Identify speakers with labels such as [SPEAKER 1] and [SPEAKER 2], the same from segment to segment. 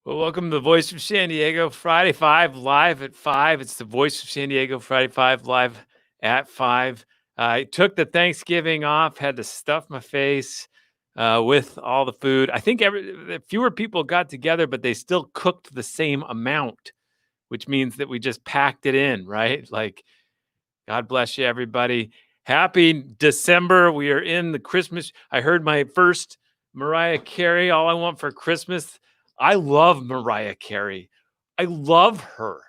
[SPEAKER 1] Well, welcome to the Voice of San Diego, Friday 5 live at 5. It's the Voice of San Diego, Friday 5 live at 5. I took the Thanksgiving off, had to stuff my face with all the food. I think fewer people got together, but they still cooked the same amount, which means that we just packed it in, right? Like, God bless you, everybody. Happy December. We are in the Christmas. I heard my first Mariah Carey, All I Want for Christmas. I love Mariah Carey. I love her.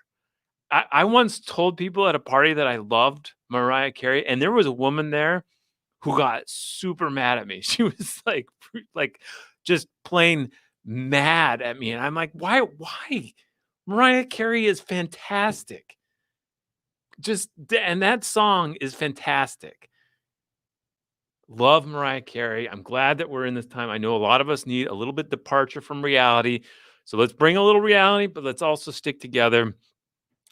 [SPEAKER 1] I once told people at a party that I loved Mariah Carey, and there was a woman there who got super mad at me. She was like just plain mad at me. And I'm like, why? Mariah Carey is fantastic. And that song is fantastic. Love Mariah Carey. I'm glad that we're in this time. I know a lot of us need a little bit departure from reality. So let's bring a little reality, but let's also stick together.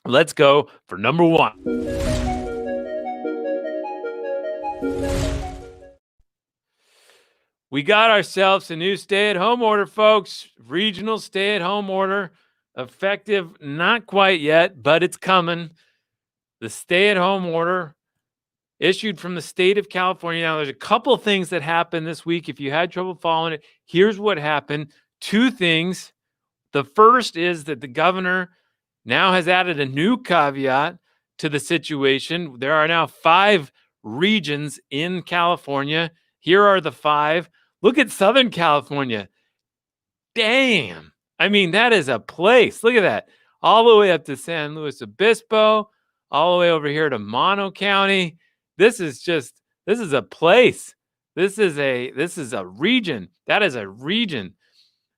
[SPEAKER 1] Let's go for number one. We got ourselves a new stay-at-home order, folks. Regional stay-at-home order. Effective, not quite yet, but it's coming. The stay-at-home order issued from the state of California. Now, there's a couple of things that happened this week. If you had trouble following it, here's what happened. Two things. The first is that the governor now has added a new caveat to the situation. There are now 5 regions in California. Here are the 5. Look at Southern California. Damn. I mean, that is a place. Look at that. All the way up to San Luis Obispo, all the way over here to Mono County. This is a place. This is a region. That is a region.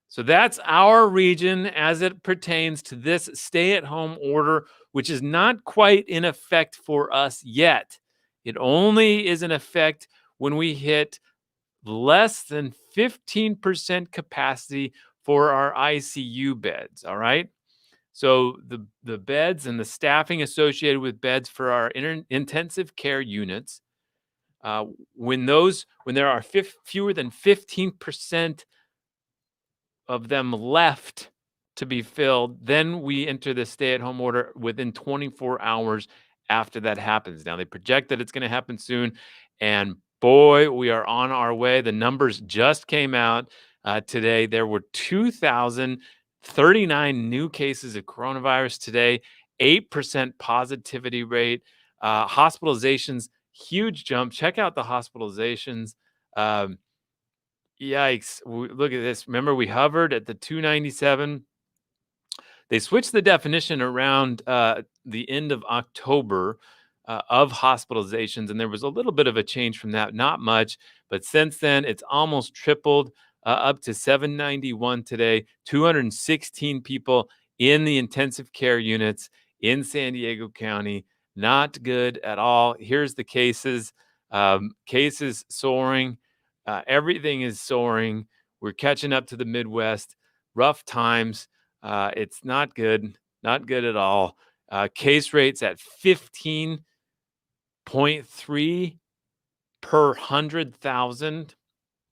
[SPEAKER 1] So that's our region as it pertains to this stay-at-home order, which is not quite in effect for us yet. It only is in effect when we hit less than 15% capacity for our ICU beds, all right? So the beds and the staffing associated with beds for our intensive care units, when there are fewer than 15% of them left to be filled, then we enter the stay-at-home order within 24 hours after that happens. Now, they project that it's going to happen soon, and boy, we are on our way. The numbers just came out today. There were 2,039 new cases of coronavirus today, 8% positivity rate. Hospitalizations, huge jump. Check out the hospitalizations. Yikes. Look at this. Remember, we hovered at the 297. They switched the definition around the end of October of hospitalizations, and there was a little bit of a change from that, not much, but since then it's almost tripled, up to 791 today. 216 people in the intensive care units in San Diego County. Not good at all. Here's the cases. Cases soaring. Everything is soaring. We're catching up to the Midwest. Rough times. It's not good. Not good at all. Case rates at 15.3 per 100,000.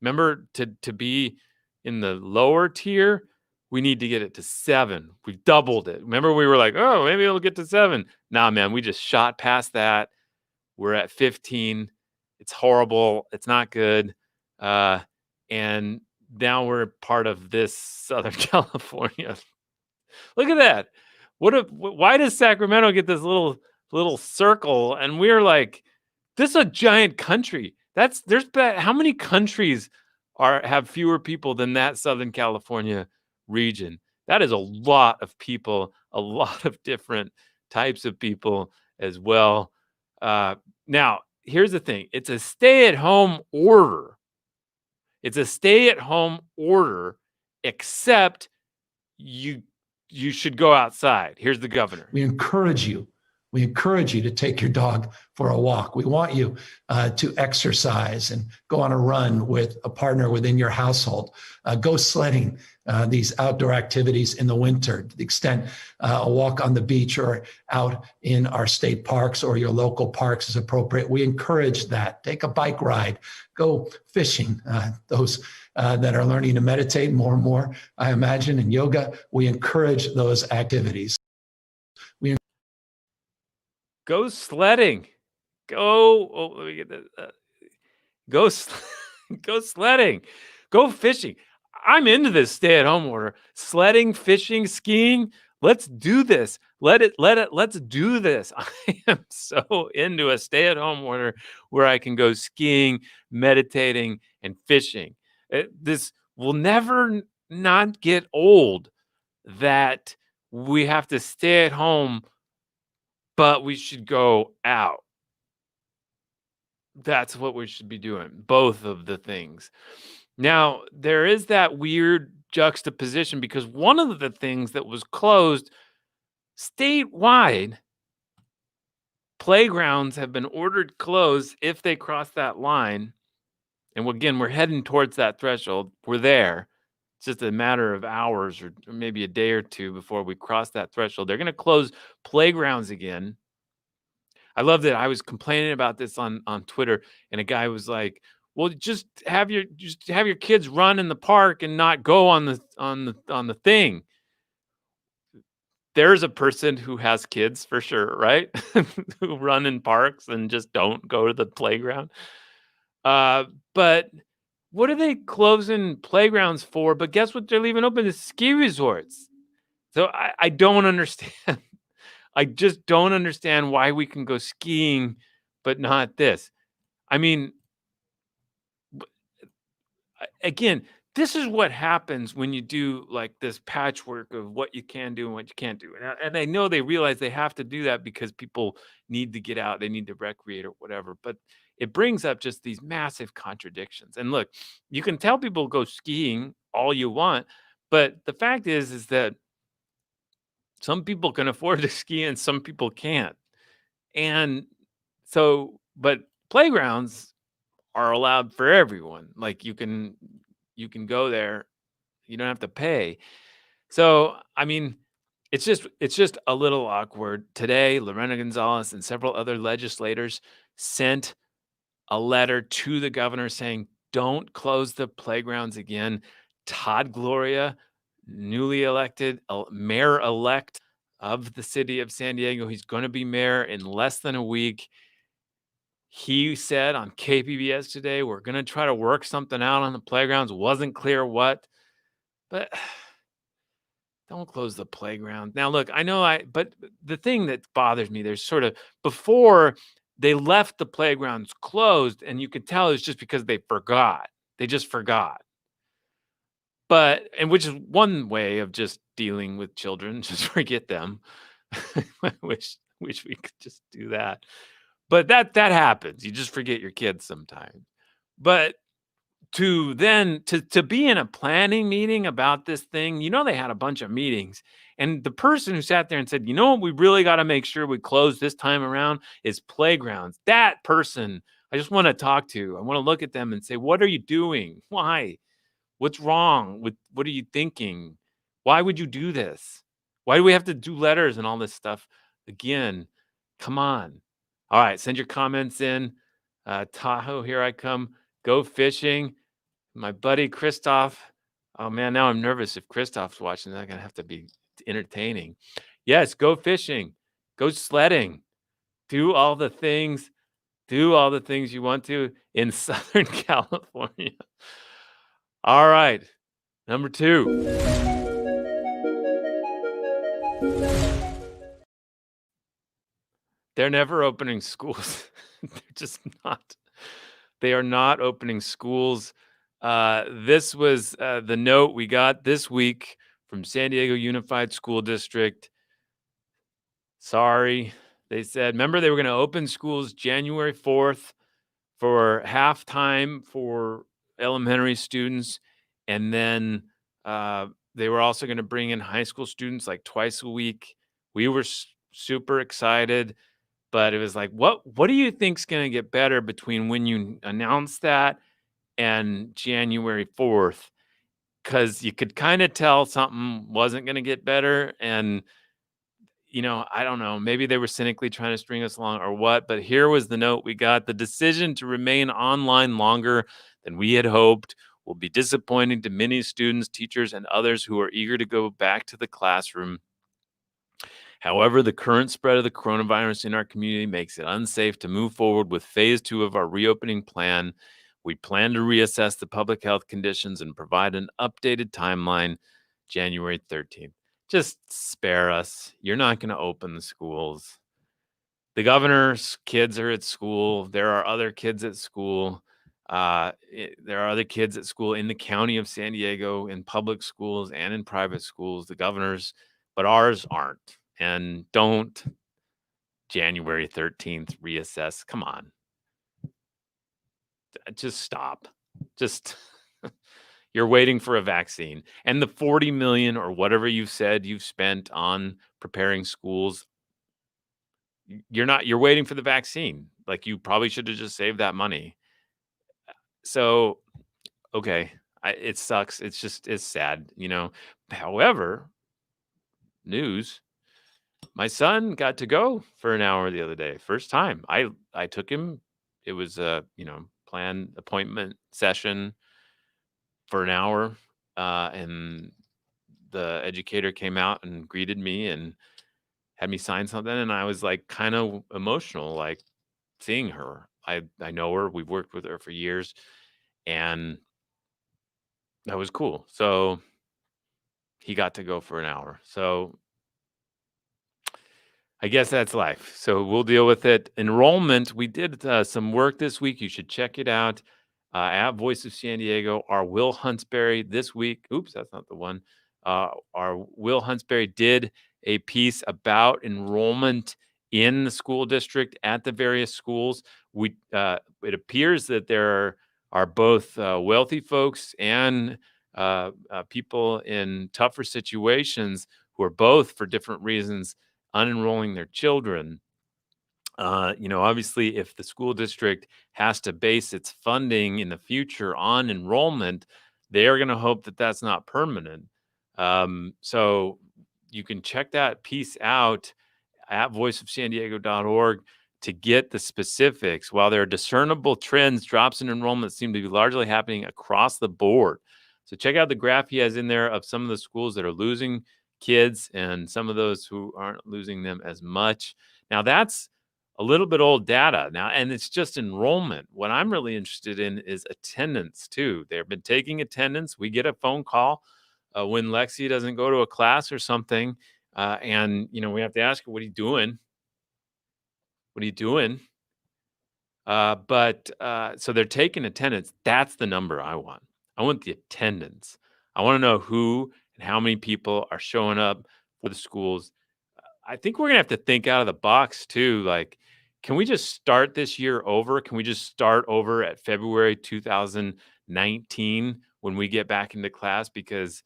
[SPEAKER 1] Remember, to be in the lower tier, we need to get it to 7. We've doubled it. Remember, we were like, oh, maybe it'll get to 7. Nah, man, we just shot past that. We're at 15. It's horrible. It's not good. And now we're part of this Southern California. Look at that. Why does Sacramento get this little circle? And we're like, this is a giant country. How many countries have fewer people than that Southern California region? That is a lot of people, a lot of different types of people as well. Now, here's the thing. It's a stay-at-home order. It's a stay-at-home order, except you should go outside. Here's the governor.
[SPEAKER 2] We encourage you to take your dog for a walk. We want you to exercise and go on a run with a partner within your household. Go sledding, these outdoor activities in the winter, to the extent a walk on the beach or out in our state parks or your local parks is appropriate. We encourage that. Take a bike ride, go fishing. Those that are learning to meditate more and more, I imagine, in yoga, we encourage those activities.
[SPEAKER 1] Go sledding. Let me get that. Go sledding. Go fishing. I'm into this stay-at-home order. Sledding, fishing, skiing. Let's do this. Let's do this. I am so into a stay-at-home order where I can go skiing, meditating, and fishing. This will never not get old, that we have to stay at home, but we should go out. That's what we should be doing, both of the things. Now, there is that weird juxtaposition, because one of the things that was closed statewide, playgrounds have been ordered closed if they cross that line. And again, we're heading towards that threshold. We're there. It's just a matter of hours or maybe a day or two before we cross that threshold. They're going to close playgrounds again. I love that I was complaining about this on Twitter, and a guy was like, "Well, just have your kids run in the park and not go on the thing." There's a person who has kids for sure, right? Who run in parks and just don't go to the playground. But what are they closing playgrounds for? But guess what? They're leaving open the ski resorts. So I don't understand. I just don't understand why we can go skiing, but not this. I mean, again, this is what happens when you do like this patchwork of what you can do and what you can't do. And I know they realize they have to do that because people need to get out, they need to recreate or whatever. But it brings up just these massive contradictions. And look, you can tell people go skiing all you want, but the fact is that some people can afford to ski and some people can't. And so, but playgrounds are allowed for everyone. Like you can go there, you don't have to pay. So, I mean, it's just a little awkward. Today, Lorena Gonzalez and several other legislators sent a letter to the governor saying, "Don't close the playgrounds again." Todd Gloria, newly elected mayor-elect of the city of San Diego, he's going to be mayor in less than a week. He said on KPBS today, "We're going to try to work something out on the playgrounds." Wasn't clear what, but don't close the playground. Now, look, I know but the thing that bothers me, there's sort of, before they left the playgrounds closed, and you could tell it's just because they forgot. They just forgot. And which is one way of just dealing with children, just forget them. I wish we could just do that. But that happens. You just forget your kids sometimes. But to be in a planning meeting about this thing, they had a bunch of meetings. And the person who sat there and said, what we really got to make sure we close this time around is playgrounds. That person, I just want to talk to. I want to look at them and say, what are you doing? Why? What's wrong? What are you thinking? Why would you do this? Why do we have to do letters and all this stuff? Again, come on. All right, send your comments in. Tahoe, here I come. Go fishing. My buddy Christoph. Oh man, now I'm nervous. If Christoph's watching, that's gonna have to be entertaining. Yes, go fishing. Go sledding. Do all the things. Do all the things you want to in Southern California. All right, number 2. They're never opening schools. They're just not. They are not opening schools. This was the note we got this week from San Diego Unified School District. Sorry, they said, remember they were going to open schools January 4th for halftime for elementary students, and then They were also going to bring in high school students like twice a week. We were super excited, but it was like, what do you think's going to get better between when you announce that and January 4th? Because you could kind of tell something wasn't going to get better. And, I don't know, maybe they were cynically trying to string us along or what, but here was the note we got. The decision to remain online longer than we had hoped will be disappointing to many students, teachers, and others who are eager to go back to the classroom. However, the current spread of the coronavirus in our community makes it unsafe to move forward with phase 2 of our reopening plan. We plan to reassess the public health conditions and provide an updated timeline January 13th. Just spare us. You're not going to open the schools. The governor's kids are at school. There are other kids at school. There are other kids at school in the county of San Diego, in public schools and in private schools, the governor's, but ours aren't. And don't January 13th reassess. Come on. Just stop. Just you're waiting for a vaccine. And the 40 million or whatever you've said you've spent on preparing schools, you're waiting for the vaccine. Like, you probably should have just saved that money. So, okay, it sucks. It's sad, However, news, my son got to go for an hour the other day. First time. I took him. It was a, planned appointment session for an hour. And the educator came out and greeted me and had me sign something. And I was like kind of emotional, like seeing her. I know her. We've worked with her for years. And that was cool. So he got to go for an hour. So I guess that's life. So we'll deal with it. Enrollment, we did some work this week. You should check it out at Voice of San Diego. Our Will Huntsberry this week. Oops, that's not the one. Our Will Huntsberry did a piece about enrollment in the school district at the various schools. It appears that there are both wealthy folks and people in tougher situations who are both, for different reasons, unenrolling their children. Obviously, if the school district has to base its funding in the future on enrollment, they are going to hope that that's not permanent. So you can check that piece out at voiceofsandiego.org to get the specifics. While there are discernible trends, drops in enrollment seem to be largely happening across the board. So check out the graph he has in there of some of the schools that are losing kids and some of those who aren't losing them as much. Now, that's a little bit old data now, and it's just enrollment. What I'm really interested in is attendance too. They've been taking attendance. We get a phone call when Lexi doesn't go to a class or something, and we have to ask her, "What are you doing? What are you doing?" So they're taking attendance. That's the number I want. I want the attendance. I want to know who and how many people are showing up for the schools. I think we're gonna have to think out of the box too. Like, can we just start this year over? Can we just start over at February 2019 when we get back into class? Because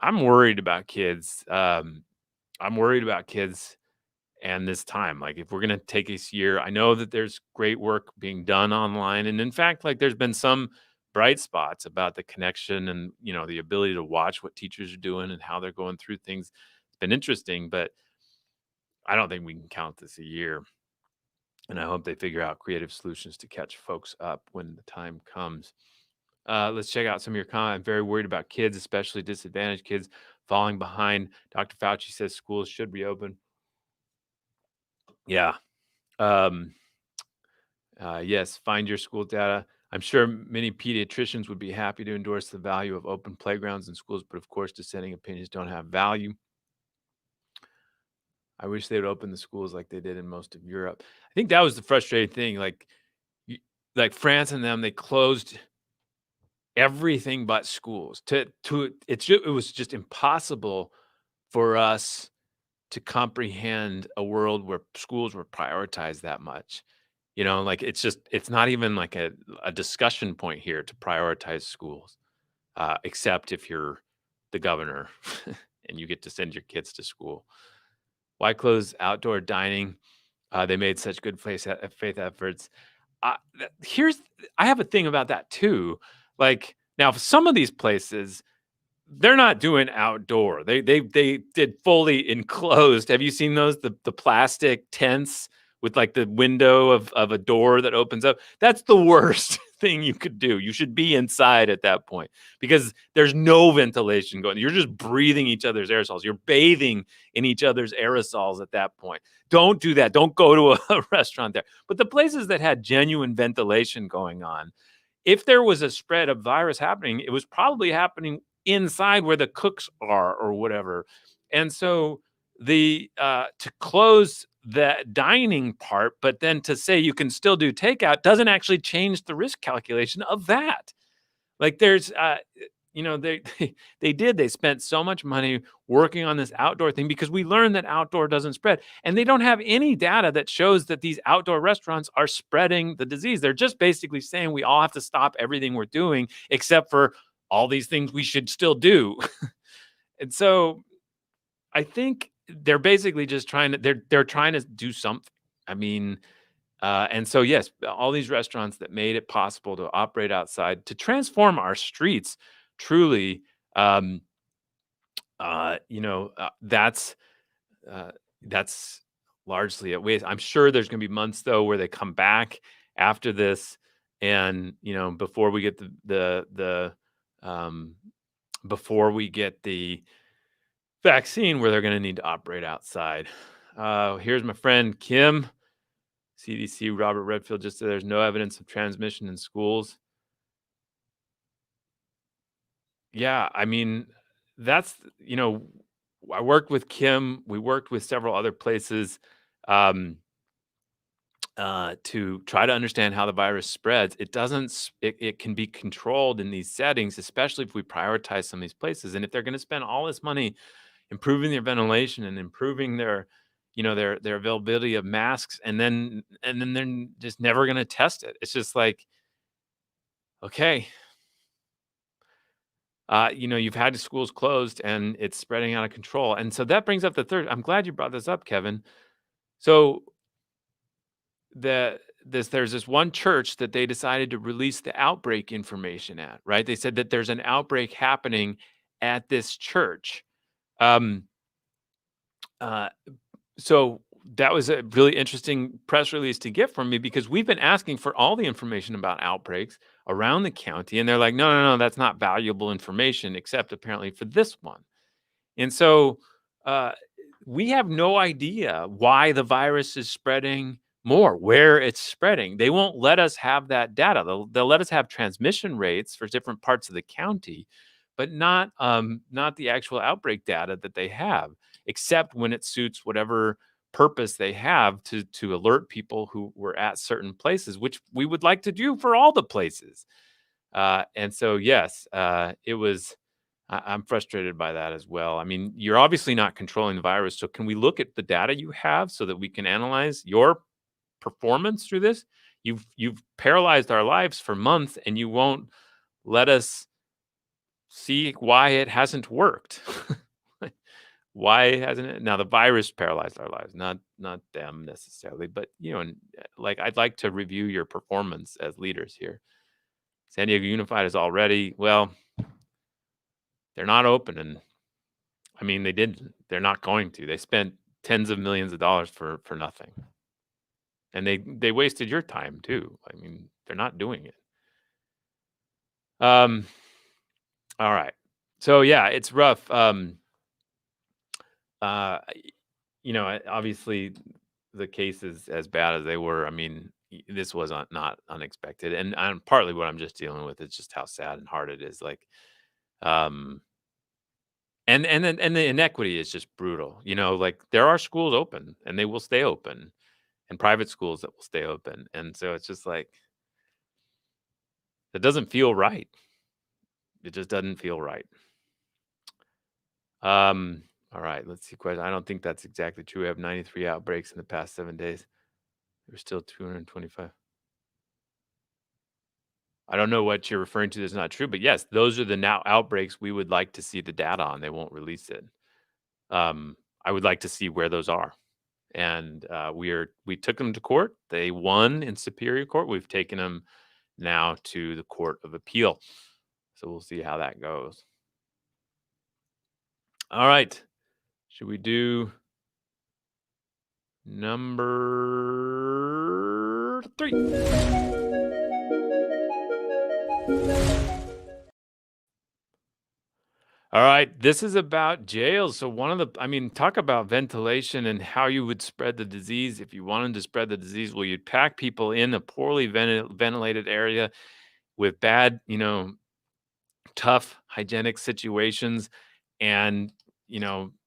[SPEAKER 1] I'm worried about kids. I'm worried about kids and this time. Like, if we're gonna take this year, I know that there's great work being done online, and in fact, like, there's been some bright spots about the connection and the ability to watch what teachers are doing and how they're going through things. It's been interesting, but I don't think we can count this a year. And I hope they figure out creative solutions to catch folks up when the time comes. Let's check out some of your comments. I'm very worried about kids, especially disadvantaged kids, falling behind. Dr. Fauci says schools should reopen. Yeah. Yes, find your school data. I'm sure many pediatricians would be happy to endorse the value of open playgrounds in schools, but of course, dissenting opinions don't have value. I wish they would open the schools like they did in most of Europe. I think that was the frustrating thing. Like France and them, they closed everything but schools. It was just impossible for us to comprehend a world where schools were prioritized that much. Like, it's not even like a discussion point here to prioritize schools, except if you're the governor and you get to send your kids to school. Why close outdoor dining? They made such good faith efforts. Here's I have a thing about that too. Like now, some of these places they're not doing outdoor. They did fully enclosed. Have you seen those? The plastic tents with like the window of a door that opens up. That's the worst thing you could do. You should be inside at that point because there's no ventilation going. You're just breathing each other's aerosols. You're bathing in each other's aerosols at that point. Don't do that. Don't go to a restaurant there. But the places that had genuine ventilation going on, if there was a spread of virus happening, it was probably happening inside where the cooks are or whatever. And so to close the dining part, but then to say you can still do takeout doesn't actually change the risk calculation of that. Like there's they spent so much money working on this outdoor thing because we learned that outdoor doesn't spread, and they don't have any data that shows that these outdoor restaurants are spreading the disease. They're just basically saying we all have to stop everything we're doing except for all these things we should still do. And so I think they're basically just they're trying to do something. I mean, and so, yes, all these restaurants that made it possible to operate outside, to transform our streets, truly, um, that's uh, that's largely a waste. I'm sure there's going to be months though where they come back after this, and before we get um, before we get the vaccine, where they're going to need to operate outside. Here's my friend Kim. CDC Robert Redfield just said there's no evidence of transmission in schools. Yeah, I mean, that's, I worked with Kim. We worked with several other places um, to try to understand how the virus spreads. It doesn't, it can be controlled in these settings, especially if we prioritize some of these places. And if they're going to spend all this money improving their ventilation and improving their availability of masks, and then they're just never going to test it. It's just like, okay, you've had the schools closed and it's spreading out of control. And so that brings up the third. I'm glad you brought this up, Kevin. So there's this one church that they decided to release the outbreak information at, right? They said that there's an outbreak happening at this church. Um, uh, so that was a really interesting press release to get from me because we've been asking for all the information about outbreaks around the county, and they're like, no, that's not valuable information except apparently for this one. And so uh, we have no idea why the virus is spreading more, where it's spreading. They won't let us have that data. They'll let us have transmission rates for different parts of the county, but not the actual outbreak data that they have, except when it suits whatever purpose they have to alert people who were at certain places, which we would like to do for all the places. And so, yes, it was. I'm frustrated by that as well. I mean, you're obviously not controlling the virus. So, can we look at the data you have so that we can analyze your performance through this? You've paralyzed our lives for months, and you won't let us see why it hasn't worked. Why hasn't it? Now the virus paralyzed our lives, not them necessarily, but like I'd like to review your performance as leaders here. San Diego Unified is already, well, they're not open, and I mean they're not going to. They spent tens of millions of dollars for nothing. And they wasted your time too. I mean, they're not doing it. All right. So yeah, it's rough. Obviously the cases as bad as they were, I mean, this was not unexpected. And partly what I'm just dealing with is just how sad and hard it is. Like, um, and the inequity is just brutal. Like there are schools open and they will stay open, and private schools that will stay open. And so it's just like, it doesn't feel right. It just doesn't feel right. All right, let's see question. I don't think that's exactly true. We have 93 outbreaks in the past 7 days. There's still 225. I don't know what you're referring to that's not true, but yes, those are the now outbreaks we would like to see the data on. They won't release it. I would like to see where those are. And we took them to court. They won in Superior Court. We've taken them now to the Court of Appeal. So we'll see how that goes. All right. Should we do number 3? All right, this is about jails. So talk about ventilation and how you would spread the disease. If you wanted to spread the disease, well, you'd pack people in a poorly ventilated area with bad, tough hygienic situations and,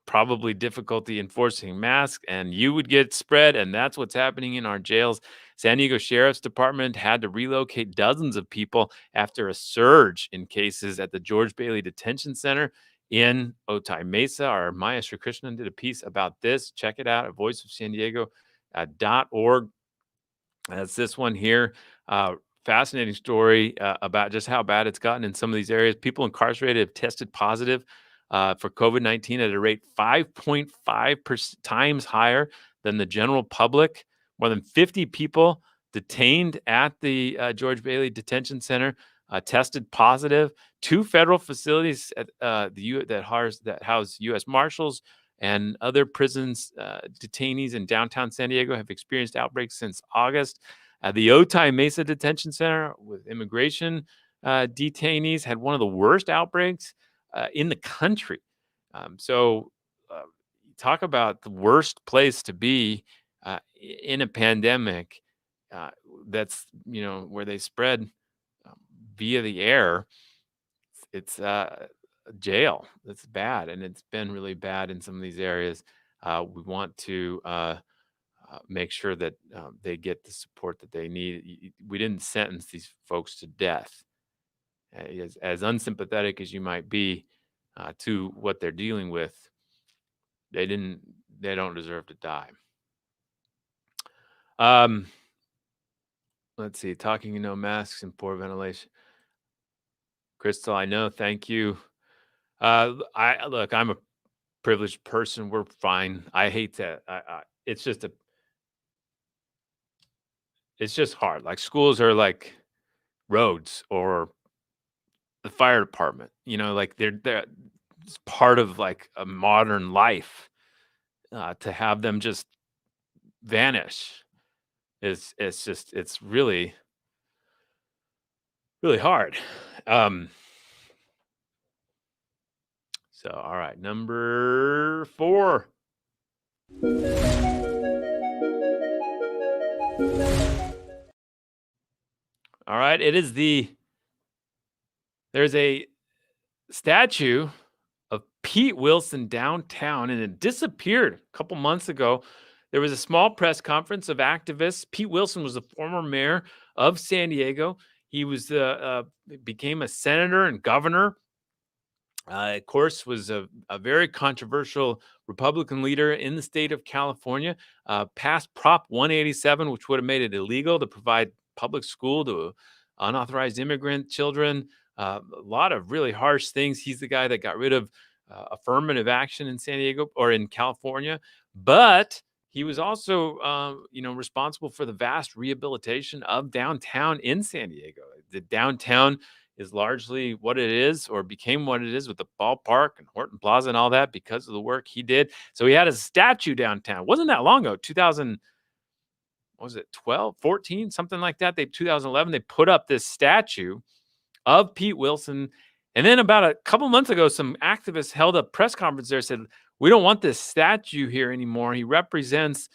[SPEAKER 1] probably difficulty enforcing masks, and you would get spread. And that's what's happening in our jails. San Diego Sheriff's Department had to relocate dozens of people after a surge in cases at the George Bailey Detention Center in Otay Mesa. Our Maya Srikrishnan did a piece about this. Check it out at voiceofsandiego.org. That's this one here. Fascinating story about just how bad it's gotten in some of these areas. People incarcerated have tested positive for COVID-19 at a rate 5.5 times higher than the general public. More than 50 people detained at the George Bailey Detention Center tested positive. 2 federal facilities at, that house U.S. Marshals and other prisons detainees in downtown San Diego have experienced outbreaks since August. The Otay Mesa Detention Center with immigration detainees had one of the worst outbreaks in the country. Talk about the worst place to be in a pandemic. That's where they spread via the air. It's jail. That's bad, and it's been really bad in some of these areas. We want to make sure that they get the support that they need. We didn't sentence these folks to death. As unsympathetic as you might be to what they're dealing with, they don't deserve to die. Let's see. Talking no masks and poor ventilation. Crystal, I know. Thank you. I'm a privileged person. We're fine. I hate that. It's just hard. Like schools are like roads or the fire department. Like they're it's part of like a modern life. To have them just vanish it's really, really hard. So, all right, number 4. All right, there's a statue of Pete Wilson downtown, and it disappeared a couple months ago. There was a small press conference of activists. Pete Wilson was the former mayor of San Diego. He was became a senator and governor. Of course, was a very controversial Republican leader in the state of California. Passed Prop 187, which would have made it illegal to provide public school to unauthorized immigrant children. A lot of really harsh things. He's the guy that got rid of affirmative action in San Diego or in California. But he was also, responsible for the vast rehabilitation of downtown in San Diego. The downtown is largely what it is, or became what it is, with the ballpark and Horton Plaza and all that, because of the work he did. So he had a statue downtown. It wasn't that long ago, 2012, 14, something like that. 2011, they put up this statue of Pete Wilson. And then about a couple months ago, some activists held a press conference there, said, we don't want this statue here anymore. He represents,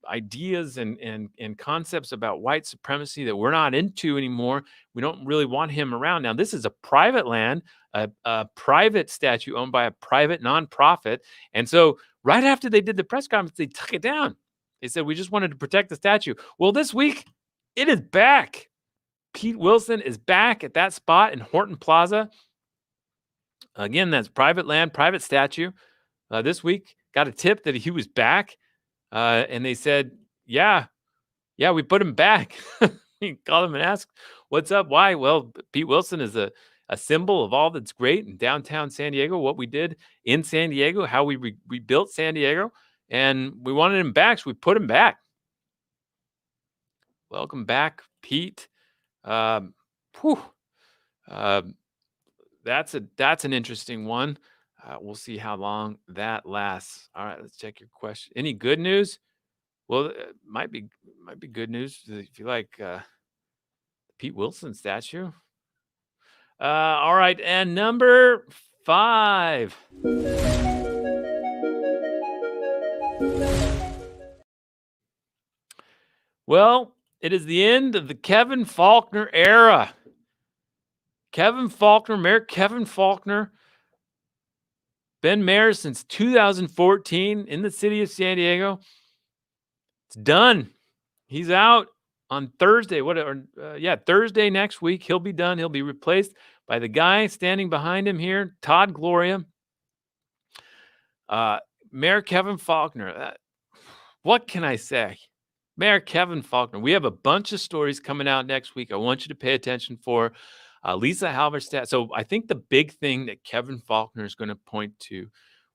[SPEAKER 1] ideas and concepts about white supremacy that we're not into anymore. We don't really want him around. Now, this is a private land, a private statue owned by a private nonprofit. And so right after they did the press conference, they took it down. They said, we just wanted to protect the statue. Well, this week, it is back. Pete Wilson is back at that spot in Horton Plaza. Again, that's private land, private statue. This week, got a tip that he was back. And they said, yeah, we put him back. You call them and ask, what's up? Why? Well, Pete Wilson is a symbol of all that's great in downtown San Diego, what we did in San Diego, how we rebuilt San Diego, and we wanted him back, so we put him back. Welcome back, Pete. Whew. That's an interesting one. We'll see how long that lasts. All right, let's check your question. Any good news? Well, it might be good news if you like Pete Wilson statue. All right, and number 5. Well, it is the end of the Kevin Faulconer era. Mayor Kevin Faulconer, been mayor since 2014 in the city of San Diego. It's done. He's out on Thursday. Thursday next week. He'll be done. He'll be replaced by the guy standing behind him here, Todd Gloria. Mayor Kevin Faulconer. What can I say? Mayor Kevin Faulconer. We have a bunch of stories coming out next week. I want you to pay attention for Lisa Halberstadt. So I think the big thing that Kevin Faulconer is going to point to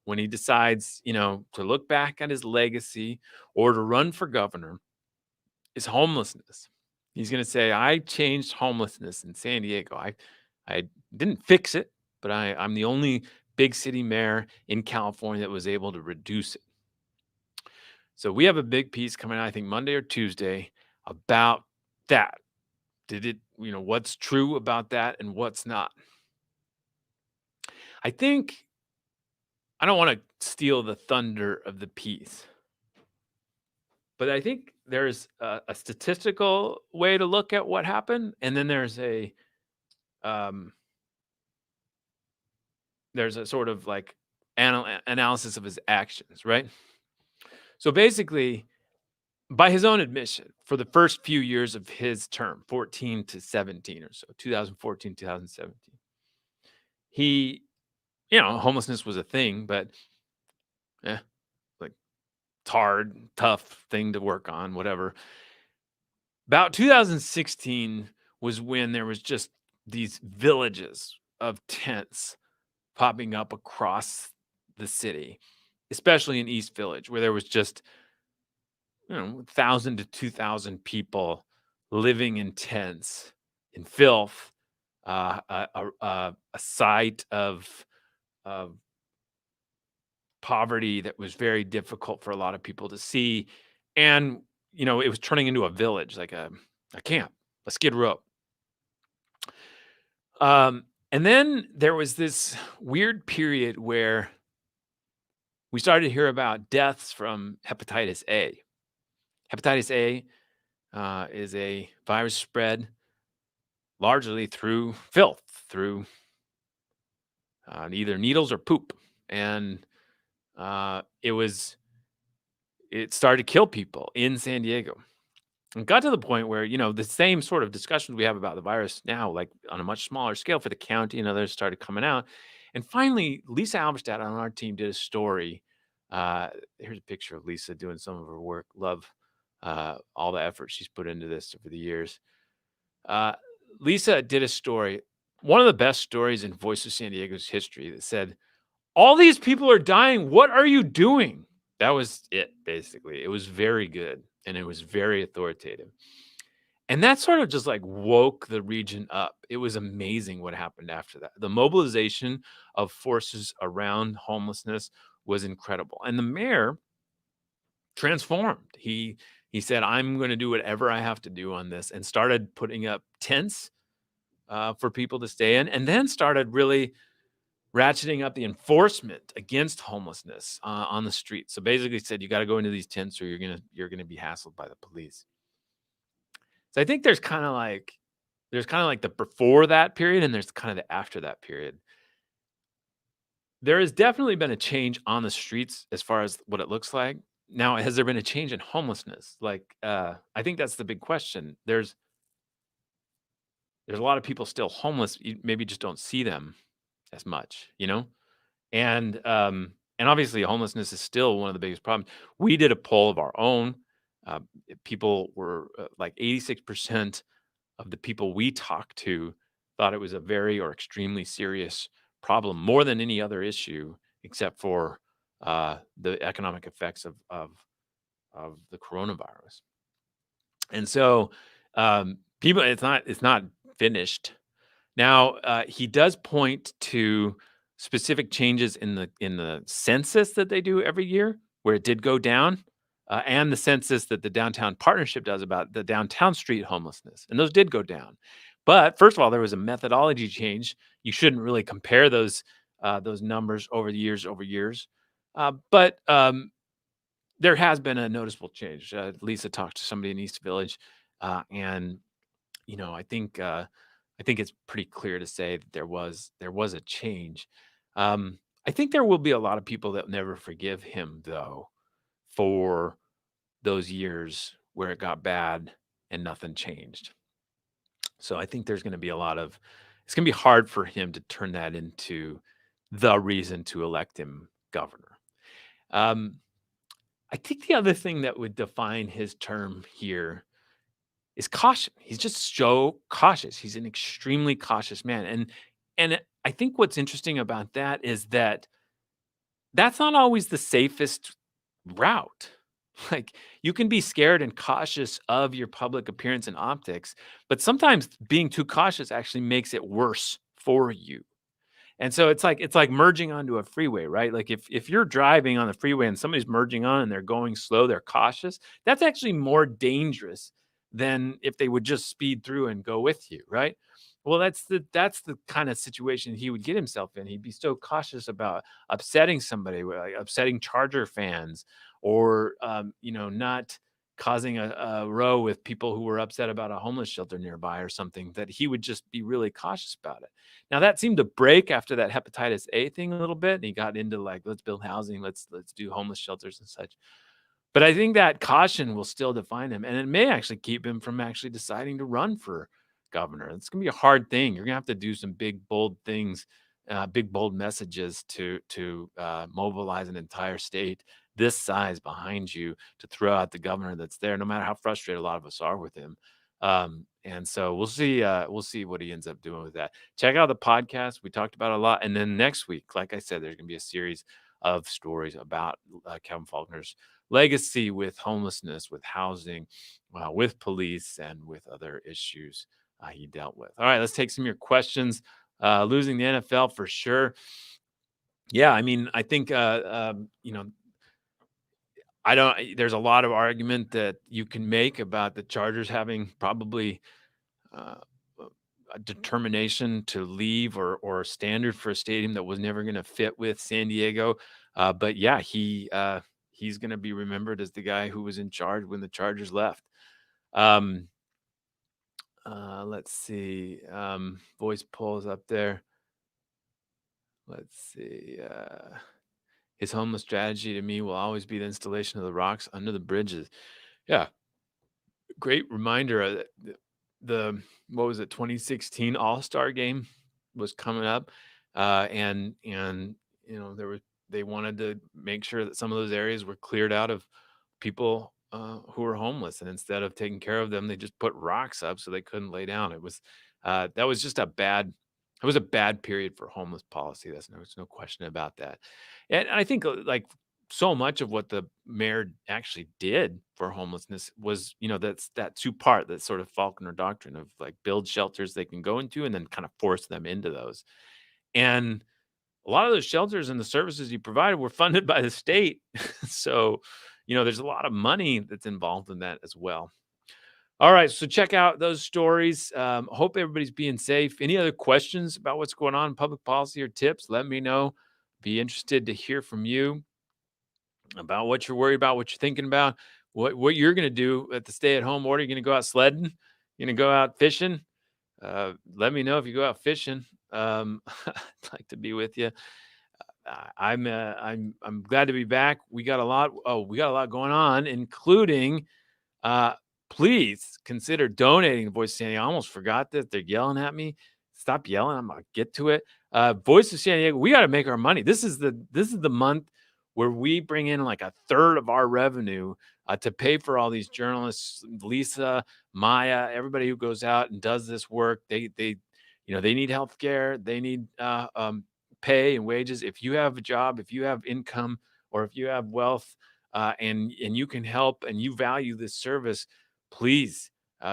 [SPEAKER 1] when he decides, to look back at his legacy or to run for governor is homelessness. He's going to say, I changed homelessness in San Diego. I didn't fix it, but I'm the only big city mayor in California that was able to reduce it. So we have a big piece coming out, I think Monday or Tuesday, about that. Did it, what's true about that and what's not? I think I don't want to steal the thunder of the piece, but I think there's a statistical way to look at what happened, and then there's a sort of like analysis of his actions, right? So basically, by his own admission, for the first few years of his term, 14 to 17 or so, 2014, 2017, he, homelessness was a thing, but like it's hard, tough thing to work on, whatever. About 2016 was when there was just these villages of tents popping up across the city, especially in East Village, where there was just 1,000 to 2,000 people living in tents, in filth, a sight of poverty that was very difficult for a lot of people to see. And, it was turning into a village, like a camp, a skid row. And then there was this weird period where we started to hear about deaths from hepatitis A. Hepatitis A is a virus spread largely through filth, through either needles or poop. And it started to kill people in San Diego. And got to the point where, the same sort of discussions we have about the virus now, like on a much smaller scale for the county and others, started coming out. And finally, Lisa Halberstadt on our team did a story. Here's a picture of Lisa doing some of her work. Love all the effort she's put into this over the years. Lisa did a story, one of the best stories in Voice of San Diego's history, that said, all these people are dying. What are you doing? That was it, basically. It was very good, and it was very authoritative. And that sort of just like woke the region up. It was amazing what happened after that. The mobilization of forces around homelessness was incredible. And the mayor transformed. He said, I'm going to do whatever I have to do on this, and started putting up tents for people to stay in, and then started really ratcheting up the enforcement against homelessness on the street. So basically said, you got to go into these tents or you're going to be hassled by the police. So I think there's kind of like the before that period, and there's kind of the after that period. There has definitely been a change on the streets as far as what it looks like. Now, has there been a change in homelessness? I think that's the big question. There's a lot of people still homeless. You maybe just don't see them as much, and obviously homelessness is still one of the biggest problems. We did a poll of our own. People were like 86% of the people we talked to thought it was a very or extremely serious problem, more than any other issue, except for the economic effects of the coronavirus. And so, people, it's not finished. Now, he does point to specific changes in the census that they do every year, where it did go down, and the census that the downtown partnership does about the downtown street homelessness, and those did go down. But first of all, there was a methodology change. You shouldn't really compare those numbers over the years over years, but there has been a noticeable change. Lisa talked to somebody in East Village, and I think it's pretty clear to say that there was a change. I think there will be a lot of people that never forgive him, though, for those years where it got bad and nothing changed. So I think there's going to be it's going to be hard for him to turn that into the reason to elect him governor. Um, I think the other thing that would define his term here is caution. He's just so cautious. He's an extremely cautious man. And I think what's interesting about that is that that's not always the safest route. Like, you can be scared and cautious of your public appearance and optics, but sometimes being too cautious actually makes it worse for you. And so it's like merging onto a freeway, right? Like, if you're driving on the freeway and somebody's merging on and they're going slow, they're cautious, that's actually more dangerous than if they would just speed through and go with you, right? Well, that's the kind of situation he would get himself in. He'd be so cautious about upsetting somebody, like upsetting Charger fans, or not causing a row with people who were upset about a homeless shelter nearby or something, that he would just be really cautious about it. Now, that seemed to break after that hepatitis A thing a little bit, and he got into, like, let's build housing, let's do homeless shelters and such. But I think that caution will still define him, and it may actually keep him from actually deciding to run for governor. It's going to be a hard thing. You're going to have to do some big, bold things, big, bold messages to mobilize an entire state this size behind you to throw out the governor that's there, no matter how frustrated a lot of us are with him. And so we'll see. We'll see what he ends up doing with that. Check out the podcast. We talked about it a lot, and then next week, like I said, there's going to be a series of stories about Kevin Faulconer's legacy with homelessness, with housing, with police, and with other issues he dealt with. All right, let's take some of your questions. Losing the NFL for sure. Yeah, I mean, I think there's a lot of argument that you can make about the Chargers having probably a determination to leave or a standard for a stadium that was never going to fit with San Diego. But yeah, he's going to be remembered as the guy who was in charge when the Chargers left. Let's see. Voice polls up there. Let's see. His homeless strategy to me will always be the installation of the rocks under the bridges. Yeah. Great reminder. The what was it, 2016 All-Star game was coming up. And they wanted to make sure that some of those areas were cleared out of people who were homeless. And instead of taking care of them, they just put rocks up so they couldn't lay down. It was it was a bad period for homeless policy. There's no question about that. And I think like so much of what the mayor actually did for homelessness was, that's that two-part, that sort of Faulconer doctrine of, like, build shelters they can go into and then kind of force them into those. And a lot of those shelters and the services he provided were funded by the state. So, there's a lot of money that's involved in that as well. All right, so check out those stories. Hope everybody's being safe. Any other questions about what's going on in public policy or tips, let me know. Be interested to hear from you about what you're worried about, what you're thinking about, what you're going to do at the stay-at-home order. You're going to go out sledding? You're going to go out fishing? Let me know if you go out fishing. I'd like to be with you. I'm glad to be back. We got a lot going on, including please consider donating to Voice of San Diego. I almost forgot that. They're yelling at me. Stop yelling. I'm gonna get to it. Voice of San Diego. We got to make our money. This is the month where we bring in like a third of our revenue to pay for all these journalists, Lisa, Maya, everybody who goes out and does this work. They need health care. They need pay and wages. If you have a job, if you have income, or if you have wealth, and you can help and you value this service, please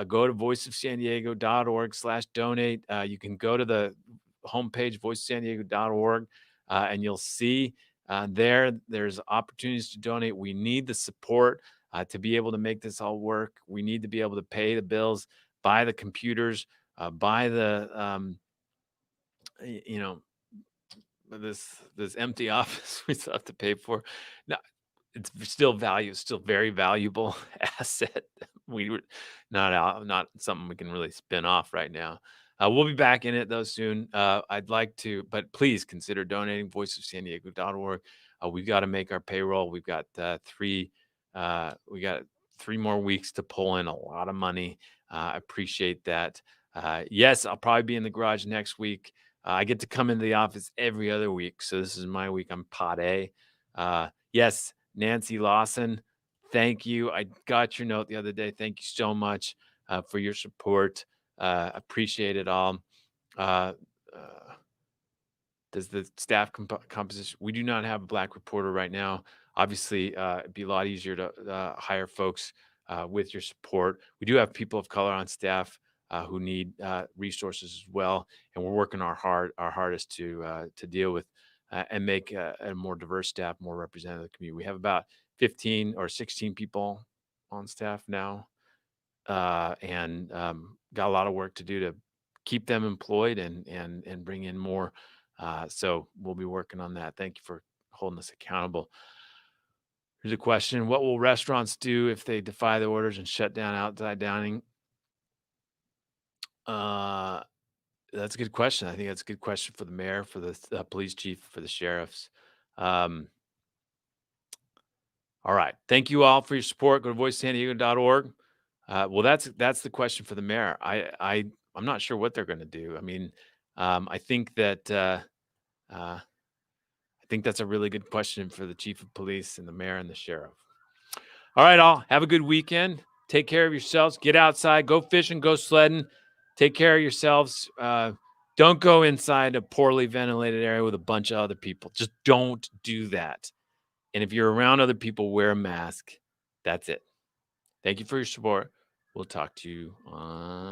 [SPEAKER 1] go to voiceofsandiego.org/donate. You can go to the homepage, voiceofsandiego.org, and you'll see there's opportunities to donate. We need the support to be able to make this all work. We need to be able to pay the bills, buy the computers, buy the this empty office we still have to pay for. Now, it's still very valuable asset. We were not something we can really spin off right now. We'll be back in it though soon. I'd like to, but please consider donating. voiceofsandiego.org. We've got to make our payroll. We've got three more weeks to pull in a lot of money. I appreciate that. Yes, I'll probably be in the garage next week. I get to come into the office every other week, so this is my week. I'm Pod A. Yes, Nancy Lawson, thank you. I got your note the other day. Thank you so much for your support. Appreciate it all. Does the staff composition? We do not have a Black reporter right now. Obviously, it'd be a lot easier to hire folks with your support. We do have people of color on staff who need resources as well, and we're working our hardest to deal with and make a more diverse staff, more representative of the community. We have about 15 or 16 people on staff now, and got a lot of work to do to keep them employed and bring in more. So we'll be working on that. Thank you for holding us accountable. Here's a question: what will restaurants do if they defy the orders and shut down outside dining? That's a good question. I think that's a good question for the mayor, for the police chief, for the sheriffs. All right. Thank you all for your support. Go to voicesandiego.org. Well, that's the question for the mayor. I'm not sure what they're going to do. I mean, I think that that's a really good question for the chief of police and the mayor and the sheriff. All right, all. Have a good weekend. Take care of yourselves. Get outside. Go fishing. Go sledding. Take care of yourselves. Don't go inside a poorly ventilated area with a bunch of other people. Just don't do that. And if you're around other people, wear a mask. That's it. Thank you for your support. We'll talk to you on